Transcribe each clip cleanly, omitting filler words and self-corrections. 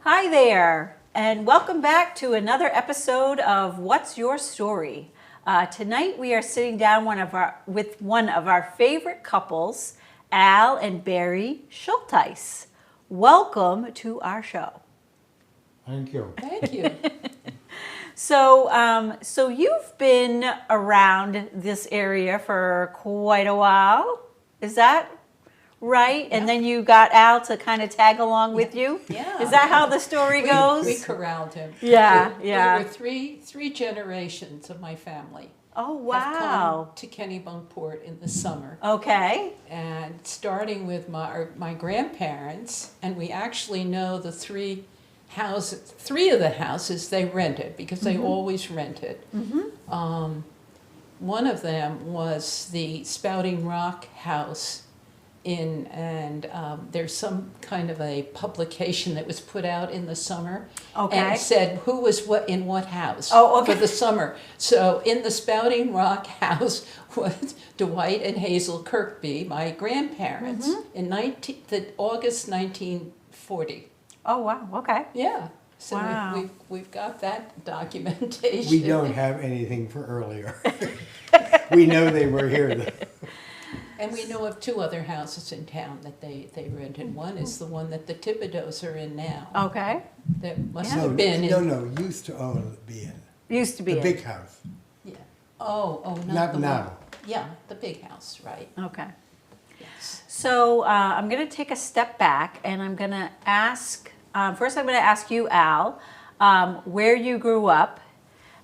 Hi there, and welcome back to another episode of What's Your Story? Tonight we are sitting down with one of our favorite couples, Al and Barrie Schultheis. Welcome to our show. Thank you. Thank you. So you've been around this area for quite a while, is that right? Yeah. And then you got Al to kind of tag along with you? Yeah. Is that how the story goes? We corralled him. Yeah, We yeah. were three generations of my family. Oh, Have wow. come to Kennebunkport in the summer. Okay. And starting with my grandparents, and we actually know the three of the houses they rented because they always rented. One of them was the Spouting Rock house there's some kind of a publication that was put out in the summer. Okay. And it said who was in what house Oh, okay. for the summer. So in the Spouting Rock house was Dwight and Hazel Kirkby, my grandparents, in August 1940. Oh, wow. Okay. Yeah. So Wow. we've got that documentation. We don't have anything for earlier. We know they were here though. And we know of two other houses in town that they rented. One is the one that the Thibodeaux are in now. Okay. That must Yeah. have been in. No, used to be in. Used to be The it. big house. Yeah. Oh, not Not the now. one. Yeah, the big house, right. Okay. Yes. So I'm going to take a step back and I'm going to ask, first I'm going to ask you, Al, where you grew up.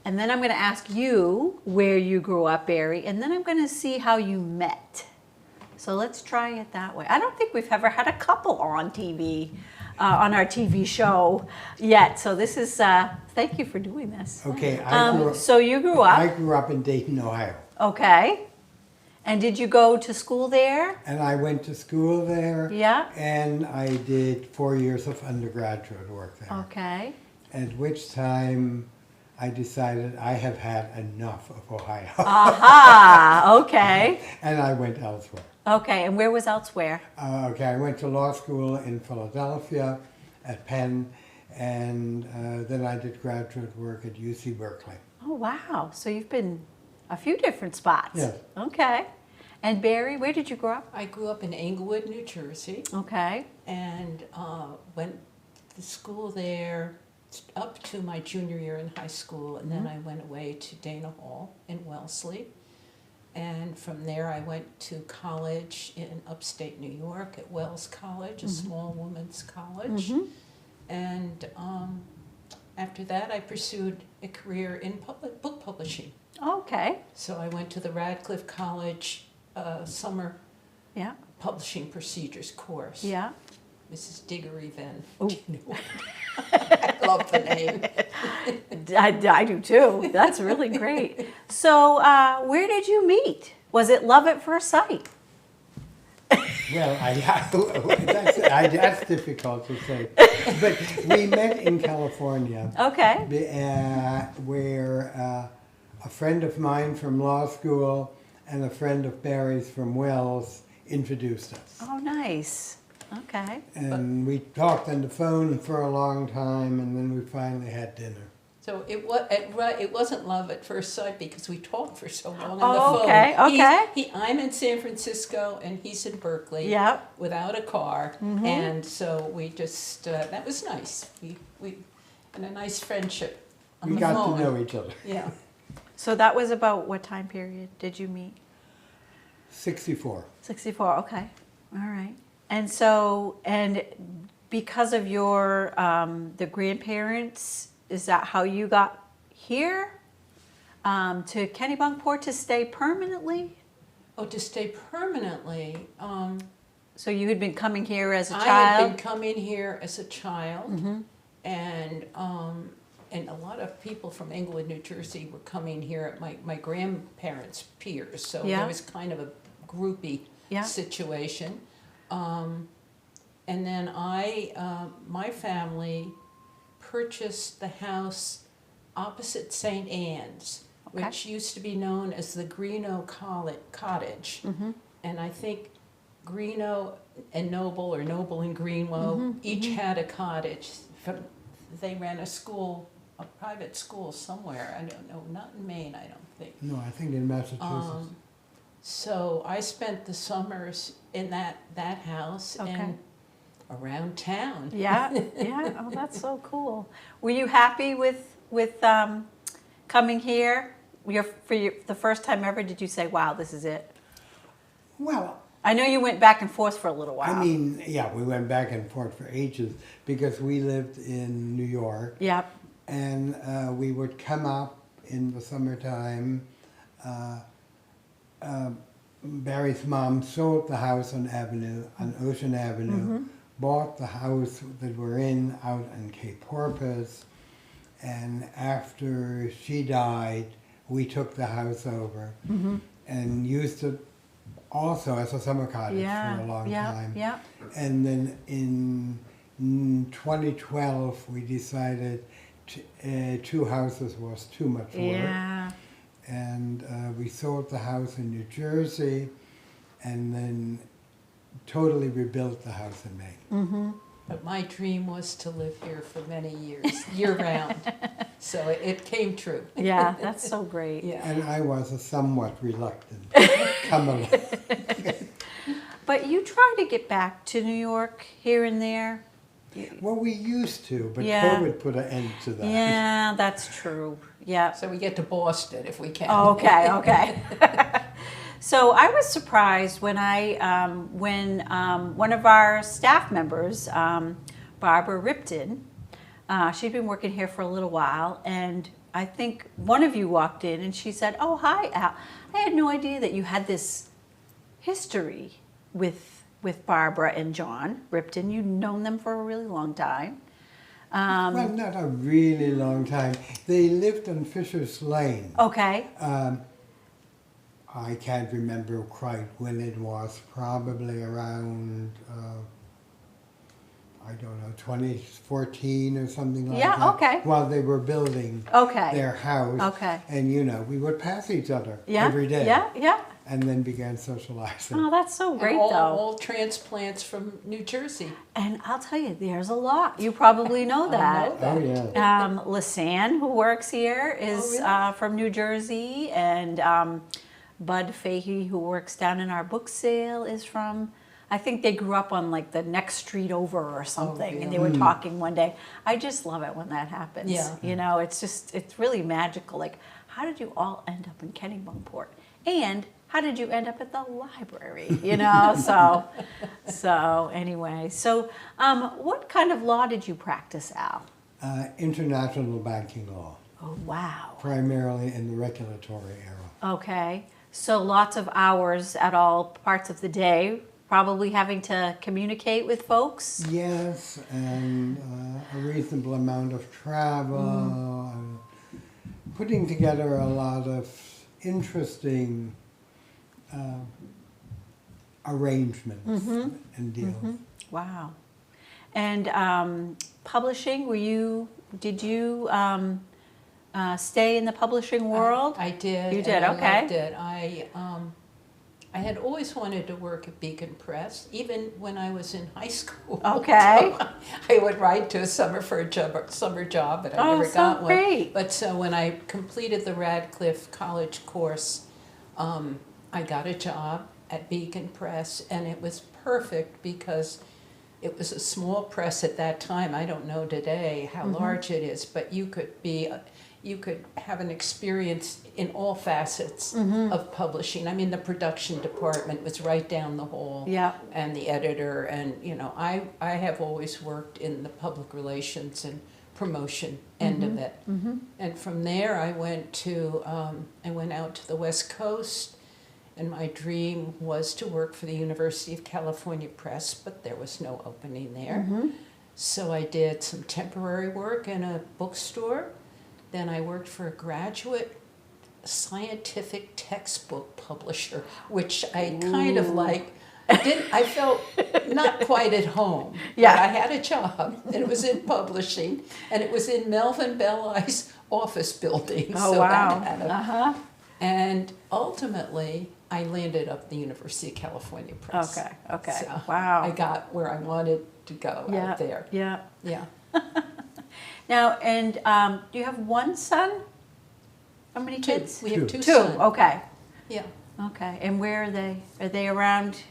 And then I'm going to ask you where you grew up, Barrie. And then I'm going to see how you met. So let's try it that way. I don't think we've ever had a couple on TV, on our TV show yet. So this is, thank you for doing this. Okay, So you grew I up, grew up in Dayton, Ohio. okay. And did you go to school there? And I went to school there. Yeah. And I did 4 years of undergraduate work there. Okay. At which time I decided I have had enough of Ohio. Aha, okay. And I went elsewhere. Okay, and where was elsewhere? Okay, I went to law school in Philadelphia at Penn, and then I did graduate work at UC Berkeley. Oh, wow. So you've been a few different spots. Yes. Okay. And Barrie, where did you grow up? I grew up in Englewood, New Jersey, Okay. and went to school there up to my junior year in high school, and then I went away to Dana Hall in Wellesley. And from there, I went to college in upstate New York at Wells College, a small women's college. And after that, I pursued a career in book publishing. Okay. So I went to the Radcliffe College summer Yeah. publishing procedures course. Yeah. Mrs. Diggory then. Ooh. I love the name. I do too. That's really great. So where did you meet? Was it love at first sight? Well, that's difficult to say. But we met in California, Okay. where a friend of mine from law school and a friend of Barry's from Wells introduced us. Oh, nice. Okay. And we talked on the phone for a long time, and then we finally had dinner. So it wasn't love at first sight because we talked for so long on Oh, the phone. okay, okay. I'm in San Francisco and he's in Berkeley. Yep. Without a car, and so we just that was nice. We had a nice friendship on We the got phone. to know each other. Yeah. So that was about what time period did you meet? 64. 64, okay. All right. And so, and because of your, the grandparents, is that how you got here to Kennebunkport to stay permanently? Oh, to stay permanently. So you had been coming here as a I had child? been coming here as a child, and a lot of people from Englewood, New Jersey, were coming here. My grandparents' peers, so Yeah. there was kind of a groupie Yeah. situation. And then my family purchased the house opposite St. Anne's, Okay. which used to be known as the Greenough Cottage. And I think Greenough and Noble, or Noble and Greenlow, each had a cottage they ran a school, a private school somewhere. I don't know, not in Maine, I don't think. No, I think in Massachusetts. So I spent the summers in that house Okay. and around town. Yeah, yeah. Oh, that's so cool. Were you happy with coming here? The first time ever, did you say, "Wow, this is it"? Well, I know you went back and forth for a little while. I mean, yeah, we went back and forth for ages because we lived in New York. Yep. And we would come up in the summertime. Barry's mom sold the house on Ocean Avenue, bought the house that we're in out in Cape Porpoise, and after she died, we took the house over and used it also as a summer cottage for a long time. Yeah. And then in 2012, we decided 2 houses was too much work. Yeah. And we sold the house in New Jersey and then totally rebuilt the house in Maine. But my dream was to live here for many years, year round. So it came true. Yeah, that's so great. Yeah. And I was a somewhat reluctant come along. But you try to get back to New York here and there. Well, we used to, but Yeah. COVID put an end to that. Yeah, that's true. Yeah. So we get to Boston if we can. Okay. So I was surprised when one of our staff members, Barbara Ripton, she'd been working here for a little while, and I think one of you walked in and she said, "Oh, hi, Al. I had no idea that you had this history with Barbara and John Ripton. You'd known them for a really long time." Well, not a really long time. They lived on Fisher's Lane. Okay. I can't remember quite when it was, probably around, I don't know, 2014 or something like that. Yeah, okay. While they were building Okay. their house. Okay. And, we would pass each other Yeah. every day. Yeah. And then began socializing. Oh, that's so great, And all, though. all transplants from New Jersey. And I'll tell you, there's a lot. You probably know I that. know. Oh, yeah. Lisanne, who works here, is really? from New Jersey, and Bud Fahey, who works down in our book sale, is from. I think they grew up on like the next street over or something, and they were talking one day. I just love it when that happens. Yeah. It's really magical. Like, how did you all end up in Kennebunkport? And how did you end up at the library? So anyway, what kind of law did you practice, Al? International banking law, Oh, wow. primarily in the regulatory era. Okay. So lots of hours at all parts of the day, probably having to communicate with folks. Yes, and a reasonable amount of travel, putting together a lot of interesting arrangements and deals. Wow. And publishing, did you stay in the publishing world? I did. You did, and okay. I did. I had always wanted to work at Beacon Press, even when I was in high school. Okay. I would write to a summer job, but I never so got one. great. But so when I completed the Radcliffe College course, I got a job at Beacon Press, and it was perfect because it was a small press at that time. I don't know today how large it is, but you could have an experience in all facets of publishing. I mean, the production department was right down the hall, Yeah. and the editor, and I have always worked in the public relations and promotion end of it. And from there, I went out to the West Coast. And my dream was to work for the University of California Press, but there was no opening there. So I did some temporary work in a bookstore. Then I worked for a graduate scientific textbook publisher, which I kind of I felt not quite at home. Yeah. But I had a job, and it was in publishing, and it was in Melvin Belli's office building. Oh, so wow. that had And ultimately, I landed up at the University of California Press. Okay. So Wow. I got where I wanted to go out there. Yeah. Yeah. Now, and do you have one son? How many Two. kids? We have Two. two Two. sons. Okay. Yeah. Okay. And where are they? Are they around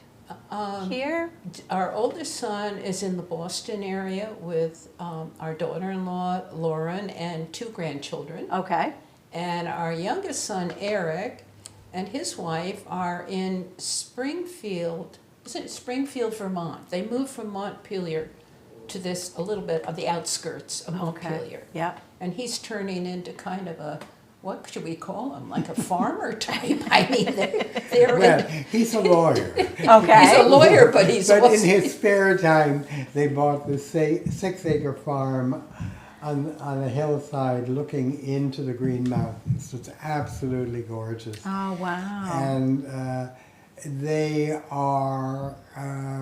here? Our oldest son is in the Boston area with our daughter-in-law, Lauren, and two grandchildren. Okay. And our youngest son, Eric, and his wife are in Springfield, isn't it Springfield, Vermont? They moved from Montpelier to this, a little bit of the outskirts of Montpelier. Yeah. And he's turning into kind of a, what should we call him, like a farmer type? I mean, they're Well, he's a lawyer. Okay. he's a lawyer, but he's But in also- his spare time, they bought this 6-acre farm on a hillside looking into the Green Mountains. It's absolutely gorgeous. Oh wow. And they are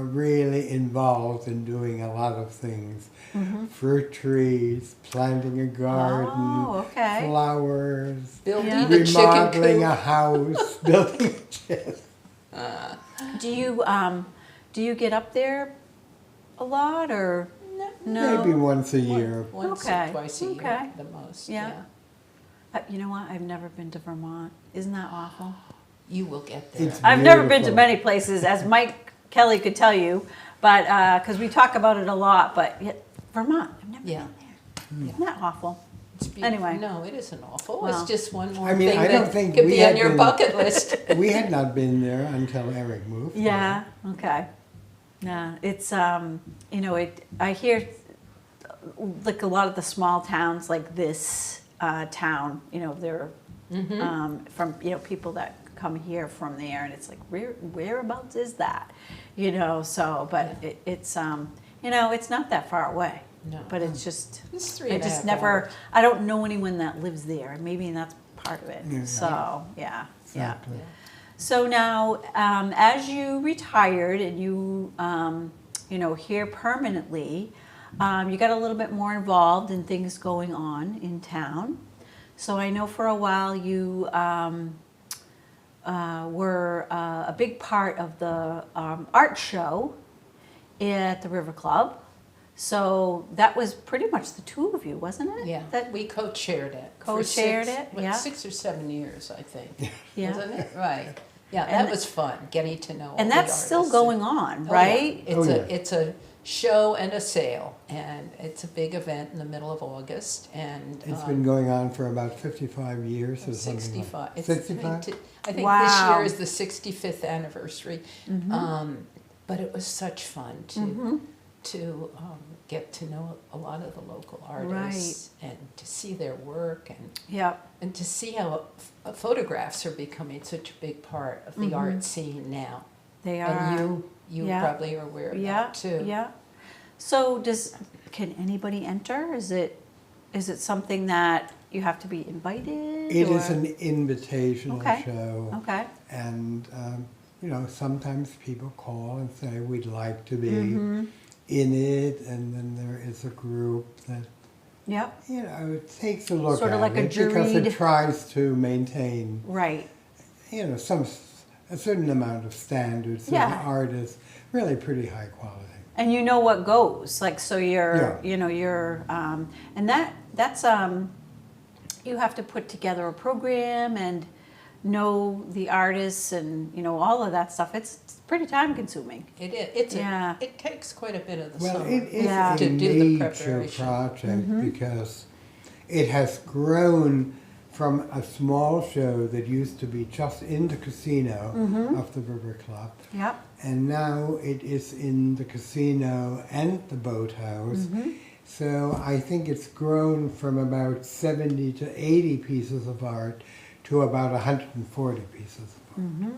really involved in doing a lot of things. Fruit trees, planting a garden, Oh, okay. flowers, building Yeah. the chicken remodeling a coop. house, building a chicken. Do you get up there a lot or no? Maybe once a year. Once Okay, or twice a year, okay. the most. Yeah. Yeah. You know what? I've never been to Vermont. Isn't that awful? You will get there. It's I've never been to beautiful. many places, as Mike Kelly could tell you, but because we talk about it a lot. But yet, Vermont, I've never Yeah. been there. Isn't that awful? It's beautiful. Anyway. No, it isn't awful. Well. It's just one more I mean, thing I don't that think could we be on had your been- bucket list. We had not been there until Eric moved. Yeah. Okay. Yeah. It's I hear like a lot of the small towns like this town. They're from people that come here from there, and it's like whereabouts is that? So but it's it's not that far away. No. But it's just It's 3.5 I just hours. never I don't know anyone that lives there. Maybe that's part of it. Yeah. So yeah. Exactly. So now, as you retired and you, here permanently, you got a little bit more involved in things going on in town. So I know for a while you were a big part of the art show at the River Club. So that was pretty much the two of you, wasn't it? Yeah, That, we co-chaired it. for Co-chaired six- it, what, yeah. 6 or 7 years, I think. Yeah. Wasn't it? Right. Yeah, And that was fun, getting to know all and the that's still artists. going on, Oh, yeah. right? It's Oh, yeah. it's a show and a sale, and it's a big event in the middle of August, and It's been going on for about 55 years or something. 65. Like. It's 65? I think Wow. this year is the 65th anniversary. Mm-hmm. But it was such fun to get to know a lot of the local artists and to see their work Yep. and to see how photographs are becoming such a big part of the art scene now. They are. And you Yeah. probably are aware of Yeah, that too. yeah. So can anybody enter? Is it something that you have to be invited? It or? is an invitational Okay. show. Okay. And, sometimes people call and say, we'd like to be Mm-hmm. in it. And then there is a group that, Yep. it takes a look Sort at of like a it because juried- it tries to maintain, Right. a certain amount of standards. So Yeah. the art is really pretty high quality. And you know what goes, like, so you're, Yeah. you're, and that's, you have to put together a program and know the artists and, all of that stuff. It's pretty time consuming. It is. Yeah. It takes quite a bit of the Well, summer. it is Yeah. a To do the major preparation. project because it has grown from a small show that used to be just in the casino of the River Club. Yep. And now it is in the casino and the boathouse. So I think it's grown from about 70 to 80 pieces of art to about 140 pieces of art.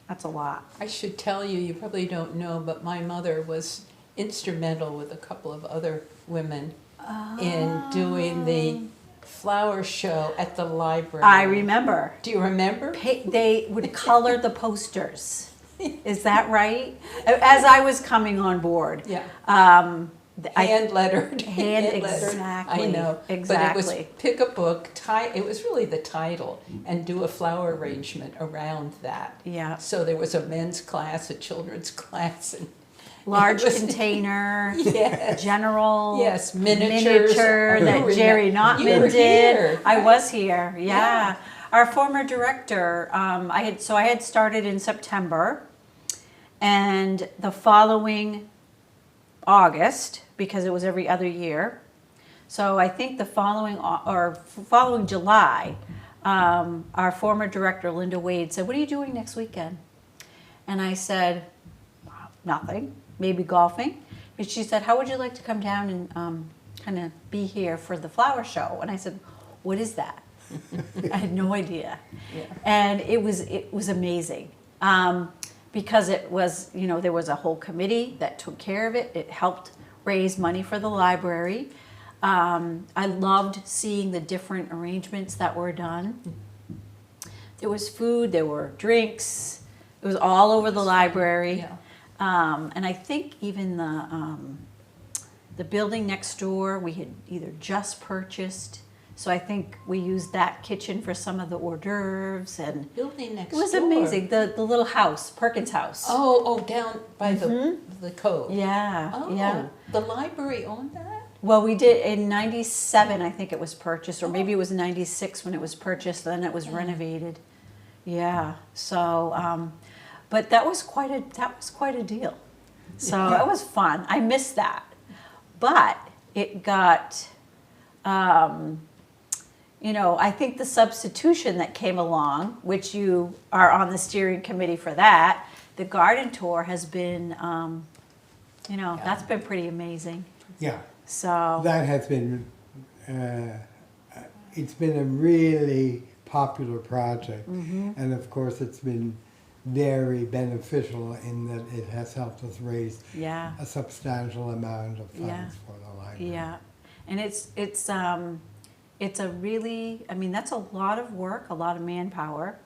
That's a lot. I should tell you, you probably don't know, but my mother was instrumental with a couple of other women in doing the flower show at the library. I remember. Do you remember? They would color the posters. Is that right? As I was coming on board. Yeah. I, Hand lettered. exactly, I know. But it was exactly. pick a book, it was really the title, and do a flower arrangement around that. Yeah. So there was a men's class, a children's class, large It was- container, Yes. Yes, Yes, miniatures. miniature You that were Jerry not- Notman you were did. here. I was here, yeah. Yeah. Our former director, I had started in September, and the following August, because it was every other year. So I think the following July, our former director, Linda Wade, said, "What are you doing next weekend?" And I said, "Nothing, maybe golfing." And she said, "How would you like to come down and kind of be here for the flower show?" And I said, "What is that?" I had no idea. Yeah. And it was amazing. Because it was, there was a whole committee that took care of it. It helped raise money for the library. I loved seeing the different arrangements that were done. There was food, there were drinks. It was all over the library. Yeah. And I think even the building next door, we had either just purchased. So I think we used that kitchen for some of the hors d'oeuvres, and Building next it was door. amazing. The little house, Perkins House. Oh, down by the cove. Yeah, Oh, yeah. the library owned that? Well, we did in '97. I think it was purchased, or maybe it was '96 when it was purchased. Then it was renovated. Yeah. So, but that was quite a deal. So it was fun. I missed that, but it got. I think the substitution that came along, which you are on the steering committee for that, the garden tour has been, that's been pretty amazing. Yeah, So, that has been, it's been a really popular project. And of course, it's been very beneficial in that it has helped us raise yeah, a substantial amount of funds Yeah. for the library. yeah. And it's a really, that's a lot of work, a lot of manpower,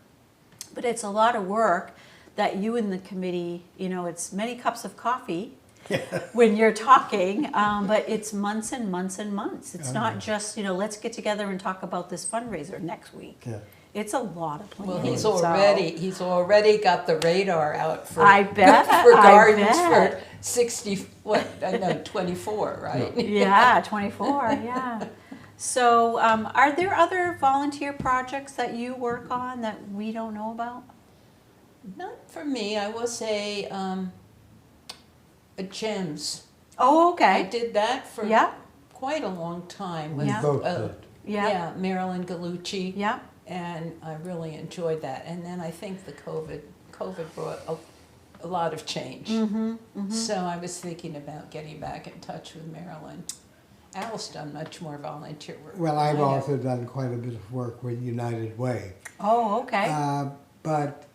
but it's a lot of work that you and the committee, it's many cups of coffee when you're talking, but it's months and months and months. It's not just, let's get together and talk about this fundraiser next week. Yeah. It's a lot of planning. Well, he's so- already got the radar out for I bet, for I gardens bet. for 24, right? Yeah, 24, yeah. So, are there other volunteer projects that you work on that we don't know about? Not for me. I will say a GEMS. Oh, I okay. did that for Yeah, quite a long time. We Yeah. both uh, did. yeah, Marilyn Gallucci. yeah. And I really enjoyed that. And then I think the COVID brought a lot of change. So I was thinking about getting back in touch with Marilyn. Al's done much more volunteer work. Well, than I've I have. also done quite a bit of work with United Way. Oh, okay. But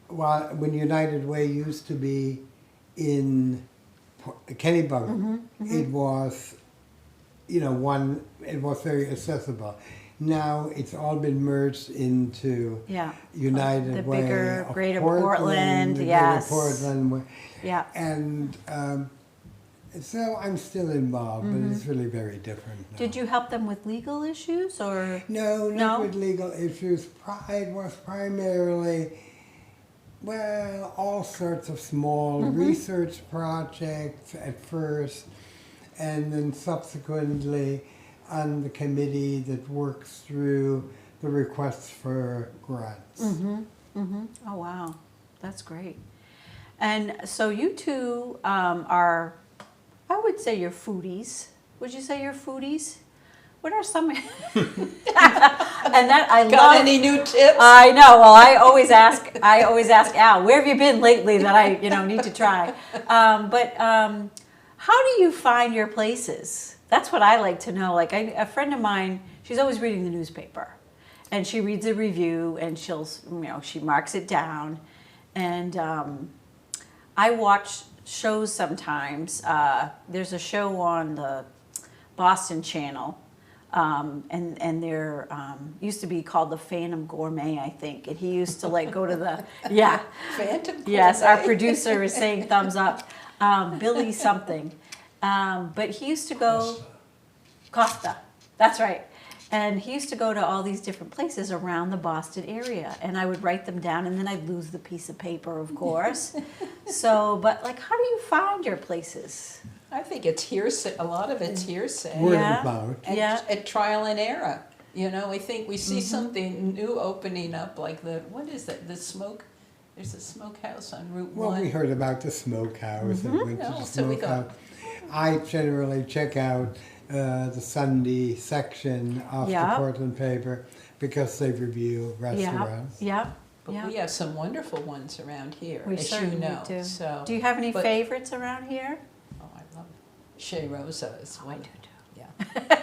when United Way used to be in Kennebunk, it was, it was very accessible. Now it's all been merged into Yeah. United The Way bigger of Greater Portland, the yes. Greater Portland Way. Yeah. And so I'm still involved, but it's really very different now. Did you help them with legal issues or? No, No? not with legal issues. It was primarily, all sorts of small research projects at first, and then subsequently on the committee that works through the requests for grants. Oh, wow. That's great. And so you two are, I would say you're foodies. Would you say you're foodies? What are some? And that I Got love. any new tips? I know. Well, I always ask Al, where have you been lately that I need to try. But how do you find your places? That's what I like to know. Like a friend of mine, she's always reading the newspaper, and she reads a review, and she marks it down, and I watch shows sometimes. There's a show on the Boston Channel. And there used to be called the Phantom Gourmet, I think. And he used to go to the, yeah. Phantom Yes, our Gourmet. producer is saying thumbs up. Billy something. But he used to go, Costa, that's right. And he used to go to all these different places around the Boston area, and I would write them down, and then I'd lose the piece of paper, of course. So, but like, how do you find your places? I think it's hearsay. A lot of it's hearsay. Word Yeah. of mouth. And Yeah. at trial and error. You know, I think we see something new opening up, like what is that? There's a smokehouse on Route Well, 1. we heard about the smokehouse and went to No, the so we smokehouse. I generally check out the Sunday section of Yeah. the Portland paper because they review Yeah, restaurants. yeah, But yeah. we have some wonderful ones around here, We as certainly you know. do. So, Do you have any but- favorites around here? Oh, I love Chez Rosa is one. do too. Yeah.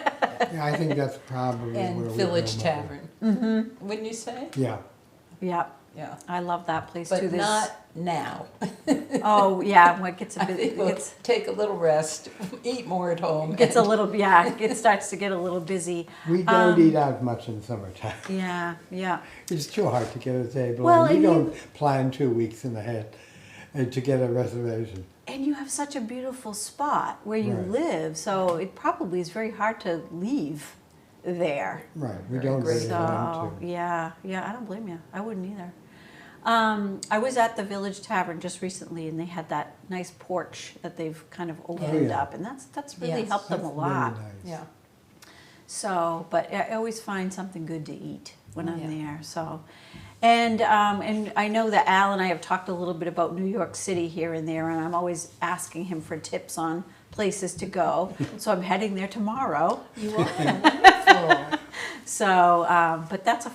Yeah, I think that's probably And where we Village go more. Tavern. Mm-hmm. Wouldn't you say? Yeah. Yeah, Yeah. I love that place too. But There's- not now. Oh, yeah, when it gets a I bit, think it we'll gets, take a little rest, eat more at home. gets a and- little, yeah, it starts to get a little busy. We don't eat out much in summertime. Yeah, yeah. It's too hard to get a table. Well, and we and don't plan 2 weeks in ahead to get a reservation. And you have such a beautiful spot where you Right. live, so it probably is very hard to leave there. Right, we Very don't great. really want So, to. yeah, I don't blame you. I wouldn't either. I was at the Village Tavern just recently, and they had that nice porch that they've kind of opened yeah. up, and that's really Yes. helped them That's a lot. Really nice. Yeah. So, but I always find something good to eat when I'm Yeah. there. So, and I know that Al and I have talked a little bit about New York City here and there, and I'm always asking him for tips on places to go. So I'm heading there tomorrow. You are wonderful. So, but that's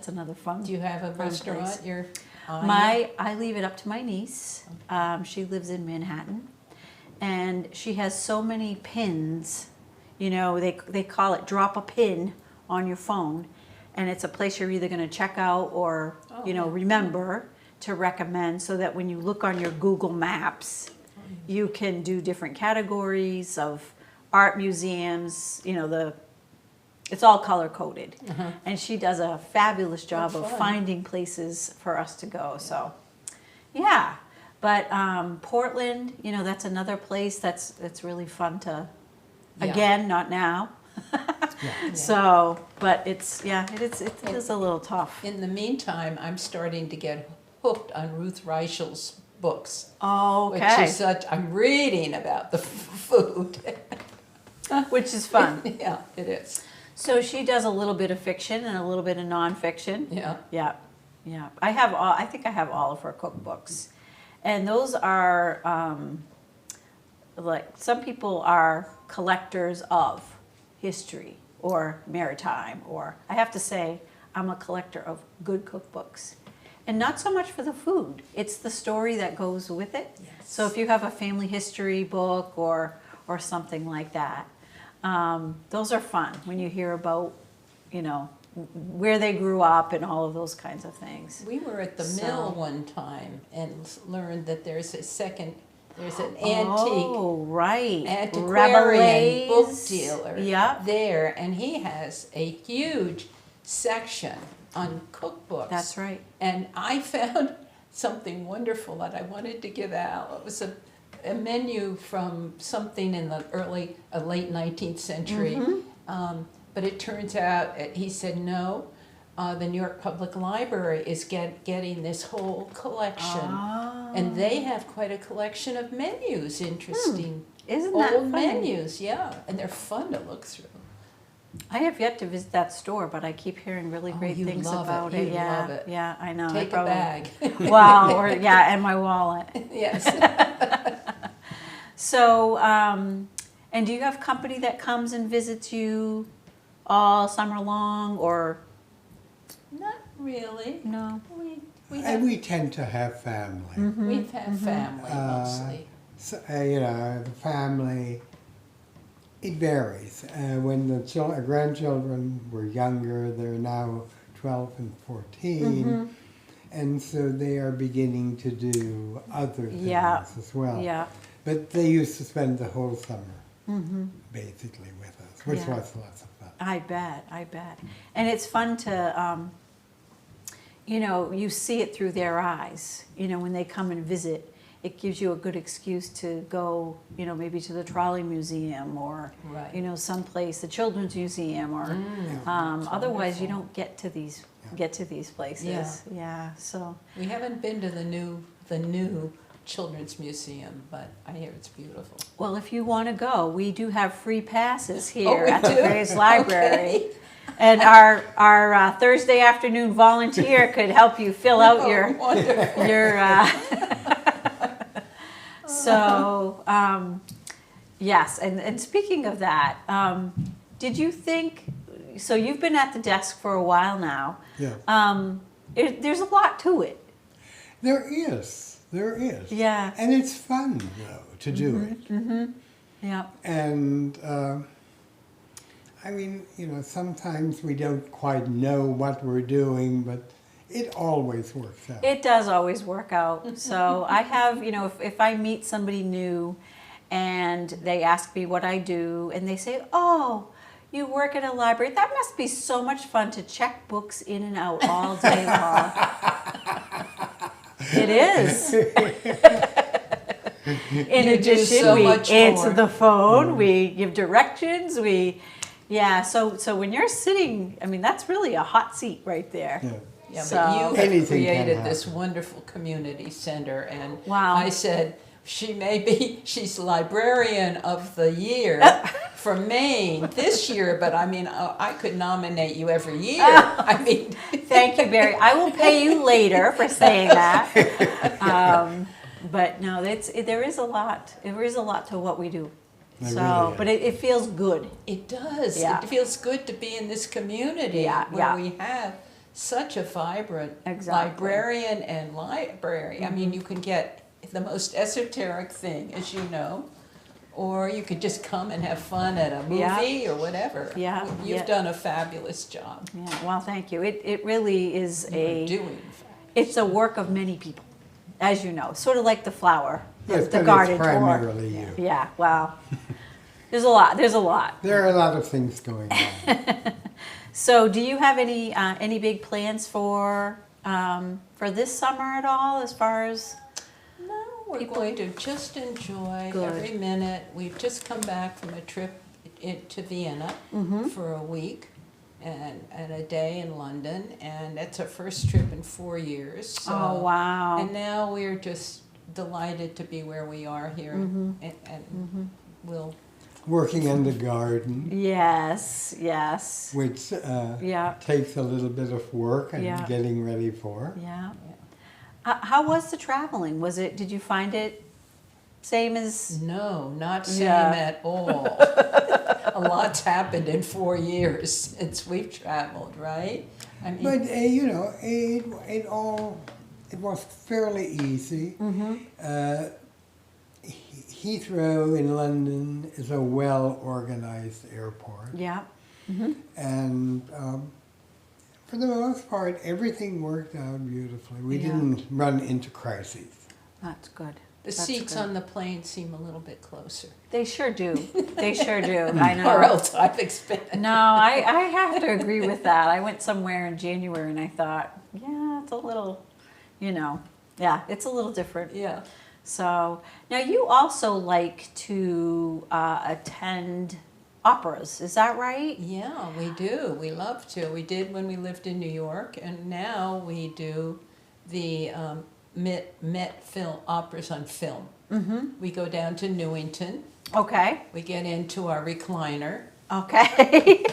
another fun. Do you have a fun restaurant place. you're eyeing? I leave it up to my niece. She lives in Manhattan, and she has so many pins. You know, they call it drop a pin on your phone, and it's a place you're either going to check out or Oh, you know yeah. remember to recommend, so that when you look on your Google Maps, you can do different categories of art museums. You know, it's all color coded, and she does a fabulous job of fun. finding places for us to go. So, yeah. But Portland, you know, that's another place that's really fun to. Yeah. Again, not now. Yeah. So, but it is a little tough. In the meantime, I'm starting to get hooked on Ruth Reichel's books. Oh, Which okay. is I'm reading about the food. Which is fun. Yeah, it is. So she does a little bit of fiction and a little bit of nonfiction. Yeah. Yeah, yeah. I think I have all of her cookbooks, and those are like, some people are collectors of history or maritime, or I have to say I'm a collector of good cookbooks, and not so much for the food. It's the story that goes with it. Yes. So if you have a family history book or something like that, those are fun when you hear about, you know, where they grew up and all of those kinds of things. We were at the So- mill one time and learned that there's an antique Oh, right. antiquarian book Rabelais. dealer Yep. there, and he has a huge section on cookbooks. That's right. And I found something wonderful that I wanted to give out. It was a menu from something in the late 19th century. Mm-hmm. But it turns out, he said, no, the New York Public Library is getting this whole collection. Ah. And they have quite a collection of menus, interesting. Isn't that Old funny? menus, yeah. And they're fun to look through. I have yet to visit that store, but I keep hearing really Oh, great you things love it. about it. You'd Yeah, love it. yeah, I know. I Take a probably- bag. Well, or yeah, and my wallet. Yes. So, and do you have company that comes and visits you all summer long, or Not really. no? We And have, we tend to have family. we've had family mostly. So, you know, the family, it varies. When the grandchildren were younger, they're now 12 and 14. And so they are beginning to do other things Yeah. as well. Yeah. But they used to spend the whole summer basically with us, which Yeah. was lots of fun. I bet, and it's fun to, you know, you see it through their eyes. You know, when they come and visit, it gives you a good excuse to go, maybe to the trolley museum or, Right. someplace, the children's museum or, otherwise you don't get to these places. Yeah. So We haven't been to the new children's museum, but I hear it's beautiful. well, if you want to go, we do have free passes here Oh, we at the do? Grace Library. Okay. And our Thursday afternoon volunteer could help you fill out Oh, your wonderful. so yes, and speaking of that, did you think, so you've been at the desk for a while now, Yeah. there's a lot to it. There is. Yeah. And it's fun, though, to do it. Yeah. And, I mean, sometimes we don't quite know what we're doing, but it always works out. It does always work out. So I have, if I meet somebody new and they ask me what I do and they say, oh, you work at a library, that must be so much fun to check books in and out all day long. It is. In You do addition, so we much answer more. the phone, we give directions, so when you're sitting, I mean, that's really a hot seat right there. Yeah. Yeah, So- but you have Anything can created this happen. wonderful community center, and Wow. I said, she's librarian of the year from Maine this year, but I mean, I could nominate you every year. I mean, Thank you, Barry. I will pay you later for saying that. But no, there is a lot. There is a lot to what we do. There So, really is. but it feels good. it does. Yeah. It feels good to be in this community Yeah, where yeah. we have such a vibrant Exactly. librarian and library. I mean, you can get the most esoteric thing, as you know, or you could just come and have fun at a movie Yeah. or whatever. Yeah, You've yeah. done a fabulous job. Yeah, well, thank you. It really is You're doing it's a work of many people, as you know, sort of like the flower, Yes, the but garden it's tour. primarily you. Yeah, well, there's a lot. There's a lot. There are a lot of things going on. So, do you have any big plans for this summer at all, as far as? No, we're People- going to just enjoy Good. every minute. We've just come back from a trip to Vienna for a week and a day in London, and that's our first trip in 4 years. So, Oh wow! And now we're just delighted to be where we are here, and we'll. Working in the garden, Yes, yes, which yeah, takes a little bit of work and Yeah. getting ready for. yeah. How was the traveling? Did you find it same as? No, not same Yeah. at all. A lot's happened in 4 years since we've traveled, right? I mean, But it was fairly easy. Heathrow in London is a well-organized airport, Yeah, and for the most part, everything worked out beautifully. We Yeah. didn't run into crises. that's good. the That's seats good. on the plane seem a little bit closer. They sure do. They sure do. I know. Or else I've expected. No, I have to agree with that. I went somewhere in January and I thought, yeah, it's a little, yeah, it's a little different. Yeah. So now you also like to attend operas, is that right? Yeah, we do. We love to. We did when we lived in New York, and now we do the Met film operas on film. We go down to Newington. Okay. We get into our recliner, Okay.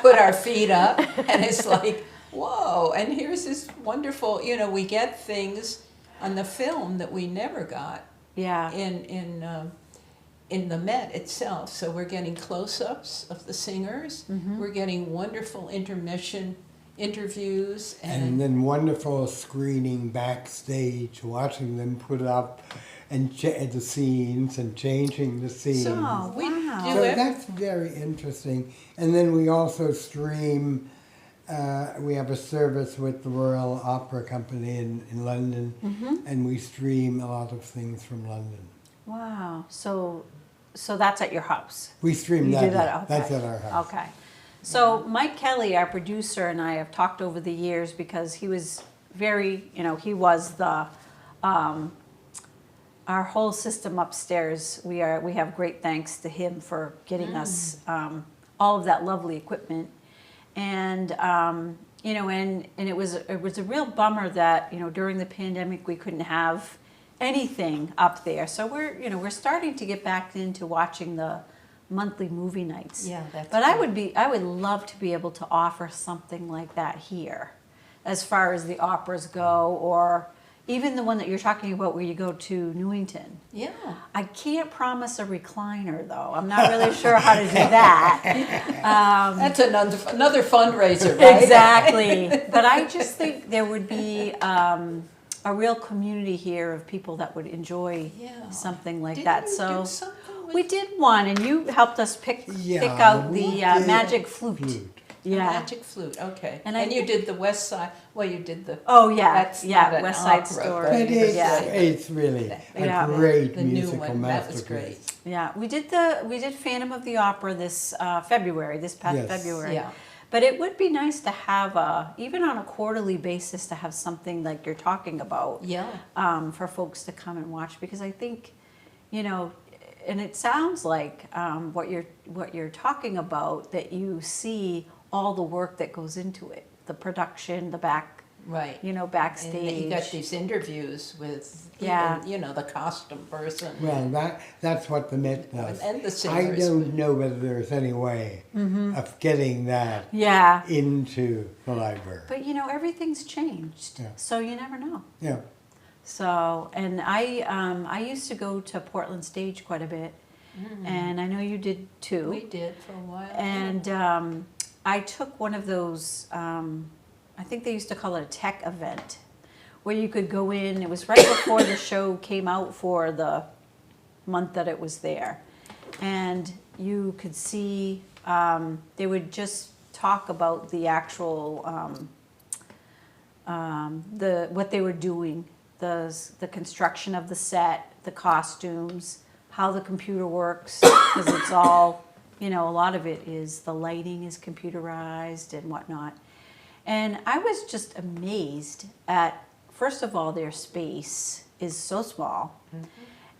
put our feet up, and it's like, whoa! And here's this wonderful. We get things on the film that we never got Yeah. in the Met itself. So we're getting close-ups of the singers. We're getting wonderful intermission interviews, And then wonderful screening backstage, watching them put up and the scenes and changing the scenes. So, we wow. do So it. that's very interesting. And then we also stream, we have a service with the Royal Opera Company in London, and we stream a lot of things from London. Wow. So that's at your house. We stream You that. do that, okay. That's at our house. Okay. So Mike Kelly, our producer, and I have talked over the years because he was very, he was the our whole system upstairs, we have great thanks to him for getting us all of that lovely equipment. And you know, and it was a real bummer that, you know, during the pandemic we couldn't have anything up there. So we're starting to get back into watching the monthly movie nights. Yeah, that's But good. I would love to be able to offer something like that here, as far as the operas go, or even the one that you're talking about where you go to Newington. Yeah. I can't promise a recliner though. I'm not really sure how to do that. That's another fundraiser, right? Exactly. But I just think there would be a real community here of people that would enjoy Yeah. something like Didn't that. you So do something with we did one, and you helped us pick out we the did magic flute. a Yeah. magic flute? Okay. And And, I you think- did the West Side. Well, you did the. Oh yeah, That's yeah. not an West Side opera, Story. but It is, Yeah. it's really Yeah. a great The new musical one. That was masterpiece. great. Yeah, we did Phantom of the Opera this February, this past Yes. February. Yeah. But it would be nice to have even on a quarterly basis, to have something like you're talking about. Yeah. For folks to come and watch, because I think, you know, and it sounds like what you're talking about, that you see all the work that goes into it, the production, the Right. backstage. And you got these interviews with, Yeah. even, the costume person. Well, that's what the Met does. And the I singers. don't know whether there's any way of getting that Yeah, into the library. but you know, everything's changed, Yeah. so you never know. Yeah. So, and I used to go to Portland Stage quite a bit, and I know you did too. We did for a while. And I took one of those, I think they used to call it a tech event, where you could go in. It was right before the show came out for the month that it was there. And you could see, they would just talk about the actual, what they were doing, the construction of the set, the costumes, how the computer works, because it's all, a lot of it is, the lighting is computerized and whatnot. And I was just amazed at, first of all, their space is so small,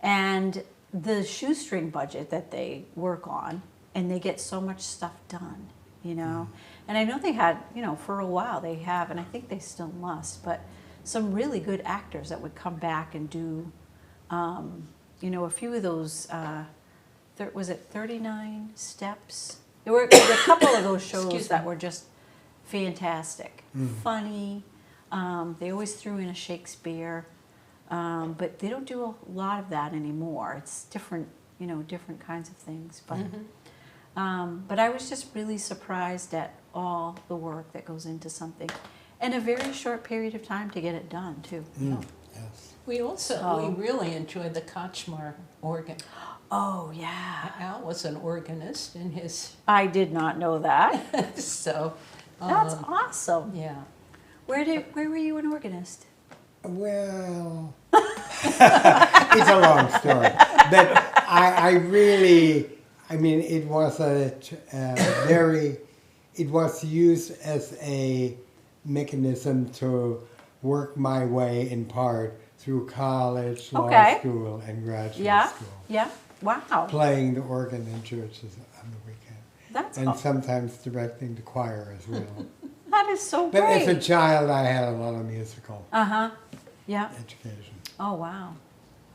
and the shoestring budget that they work on, and they get so much stuff done, And I know they had, for a while they have, and I think they still must, but some really good actors that would come back and do, a few of those, was it 39 Steps? There were a couple of those shows Excuse that me. were just fantastic, funny. They always threw in a Shakespeare, but they don't do a lot of that anymore. It's different, different kinds of things. But I was just really surprised at all the work that goes into something, in a very short period of time to get it done too. Yes. We So- really enjoyed the Kochmar organ. Oh yeah, Al was an organist in his, I did not know that. so. That's awesome. Yeah. Where were you an organist? Well, it's a long story, but I really, it was it was used as a mechanism to work my way in part through college, law Okay. school, and graduate Yeah, school. yeah. Wow, Playing the organ in churches on the weekend, that's and aw- sometimes directing the choir as well. that is so But as a great. child, I had a lot of musical Yeah. education. Oh wow,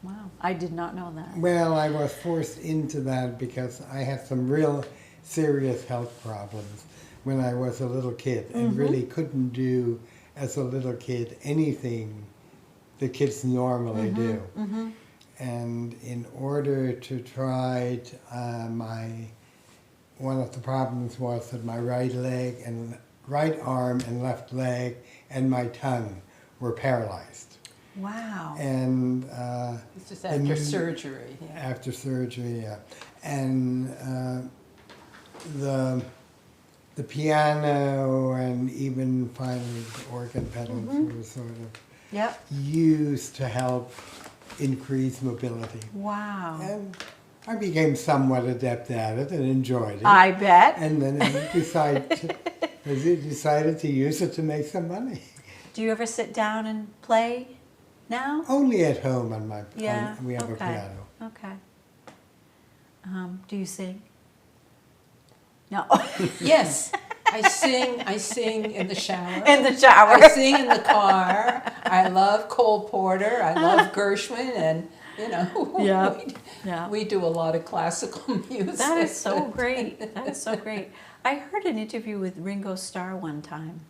wow. I did not know that. Well, I was forced into that because I had some real serious health problems when I was a little kid, and really couldn't do, as a little kid, anything the kids normally do. And in order to try to, one of the problems was that my right leg and right arm and left leg and my tongue were paralyzed. Wow. And This is And after you- surgery. Yeah. after surgery, yeah. And the piano and even finally the organ pedals were sort of Yep. used to help increase mobility. Wow. And I became somewhat adept at it and enjoyed it. I bet. And then I decided to use it to make some money. Do you ever sit down and play? now? Only at home on my. Yeah. We have a okay. piano. Okay. Do you sing? No. Yes, I sing in the shower. In the shower. I sing in the car. I love Cole Porter. I love Gershwin, and Yeah. we, Yeah. we do a lot of classical music. That is so great. That is so great. I heard an interview with Ringo Starr one time,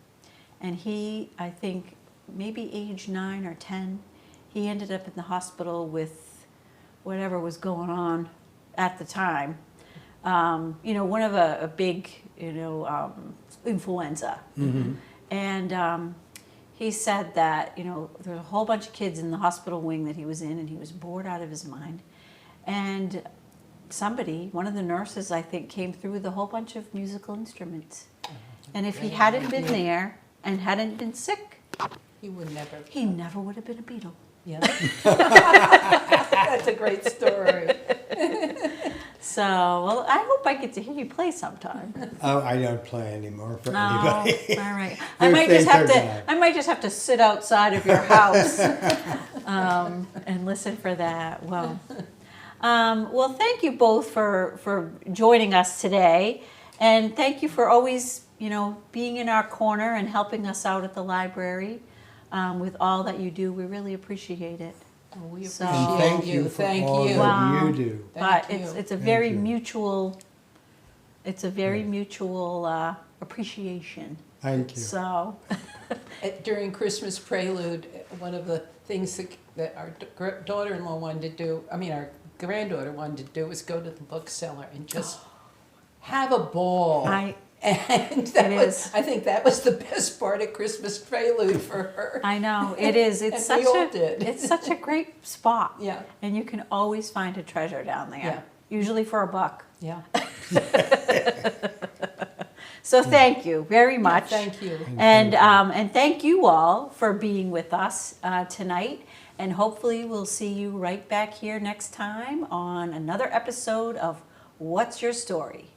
and he, I think, maybe age 9 or 10, he ended up in the hospital with whatever was going on at the time. One of a big, influenza. Mm-hmm. And he said that, there were a whole bunch of kids in the hospital wing that he was in, and he was bored out of his mind. And one of the nurses, I think, came through with a whole bunch of musical instruments. And if he hadn't been there and hadn't been sick, He would never. he never would have been a Beatle. Yeah. That's a great story. So, well, I hope I get to hear you play sometime. Oh, I don't play anymore for No, anybody. all right. Those things are done. I might just have to sit outside of your house and listen for that. Well, thank you both for joining us today, and thank you for always, being in our corner and helping us out at the library with all that you do. We really appreciate it. Oh, we So- And appreciate thank you for Thank all you. that Wow. you do. But Thank you. it's a Thank very you. mutual. It's a very mutual appreciation. Thank you. So, During Christmas Prelude, one of the things that our daughter-in-law wanted to do, our granddaughter wanted to do, was go to the bookseller and just have a ball. And I think that was the best part of Christmas Prelude for her. I know it is. It's And such we all a did. it's such a great spot. Yeah. And you can always find a treasure down there. Yeah. Usually for $1. Yeah. So thank you very much. Thank you. And thank you all for being with us tonight. And hopefully we'll see you right back here next time on another episode of What's Your Story?